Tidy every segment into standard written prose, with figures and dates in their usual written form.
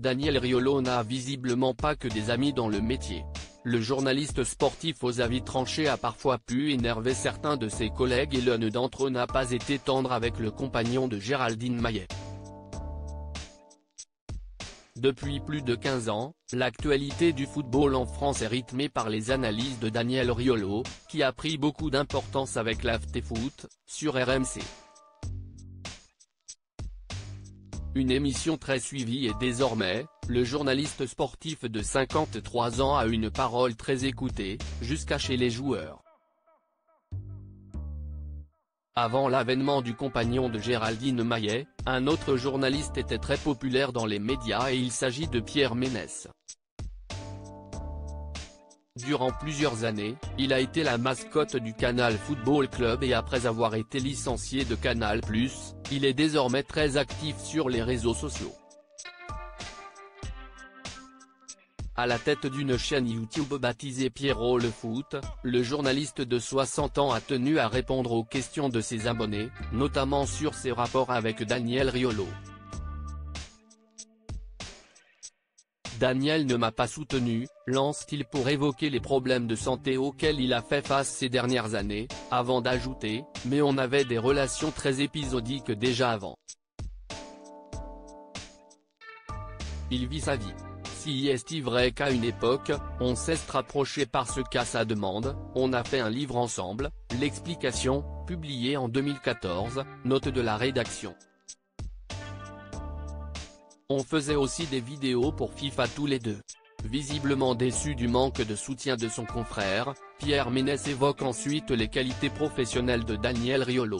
Daniel Riolo n'a visiblement pas que des amis dans le métier. Le journaliste sportif aux avis tranchés a parfois pu énerver certains de ses collègues et l'un d'entre eux n'a pas été tendre avec le compagnon de Géraldine Maillet. Depuis plus de 15 ans, l'actualité du football en France est rythmée par les analyses de Daniel Riolo, qui a pris beaucoup d'importance avec l'AFT-Foot, sur RMC. Une émission très suivie et désormais, le journaliste sportif de 53 ans a une parole très écoutée, jusqu'à chez les joueurs. Avant l'avènement du compagnon de Géraldine Maillet, un autre journaliste était très populaire dans les médias et il s'agit de Pierre Ménès. Durant plusieurs années, il a été la mascotte du Canal Football Club et après avoir été licencié de Canal+, il est désormais très actif sur les réseaux sociaux. À la tête d'une chaîne YouTube baptisée Pierrot le Foot, le journaliste de 60 ans a tenu à répondre aux questions de ses abonnés, notamment sur ses rapports avec Daniel Riolo. Daniel ne m'a pas soutenu, lance-t-il pour évoquer les problèmes de santé auxquels il a fait face ces dernières années, avant d'ajouter « mais on avait des relations très épisodiques déjà avant. Il vit sa vie. Si est-il vrai qu'à une époque, on s'est rapproché parce qu'à sa demande, on a fait un livre ensemble, l'explication, publiée en 2014, note de la rédaction. On faisait aussi des vidéos pour FIFA tous les deux. » Visiblement déçu du manque de soutien de son confrère, Pierre Ménès évoque ensuite les qualités professionnelles de Daniel Riolo.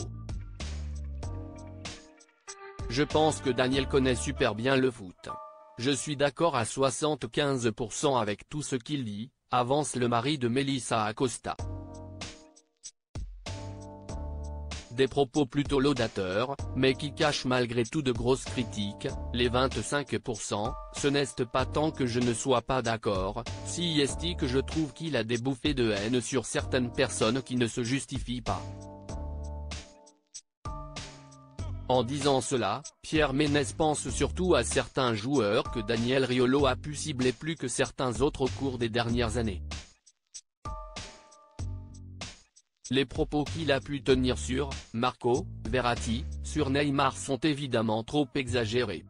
« Je pense que Daniel connaît super bien le foot. Je suis d'accord à 75% avec tout ce qu'il dit », avance le mari de Melissa Acosta. Des propos plutôt laudateurs, mais qui cachent malgré tout de grosses critiques. Les 25%, ce n'est pas tant que je ne sois pas d'accord, si est que je trouve qu'il a des bouffées de haine sur certaines personnes qui ne se justifient pas. En disant cela, Pierre Ménès pense surtout à certains joueurs que Daniel Riolo a pu cibler plus que certains autres au cours des dernières années. Les propos qu'il a pu tenir sur Marco Verratti, sur Neymar sont évidemment trop exagérés.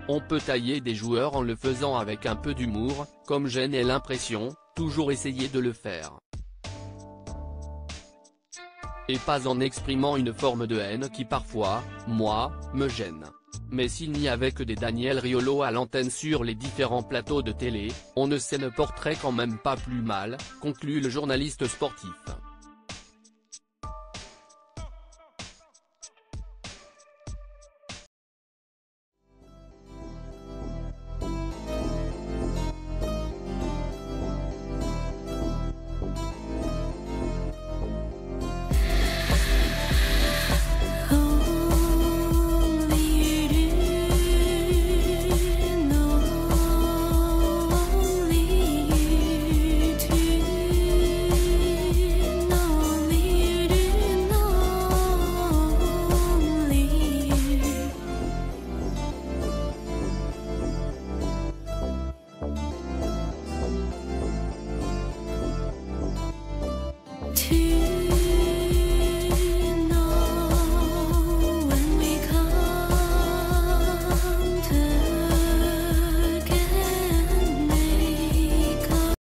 On peut tailler des joueurs en le faisant avec un peu d'humour, comme j'en ai l'impression, toujours essayer de le faire. Et pas en exprimant une forme de haine qui parfois, moi, me gêne. Mais s'il n'y avait que des Daniel Riolo à l'antenne sur les différents plateaux de télé, on ne se porterait quand même pas plus mal, conclut le journaliste sportif.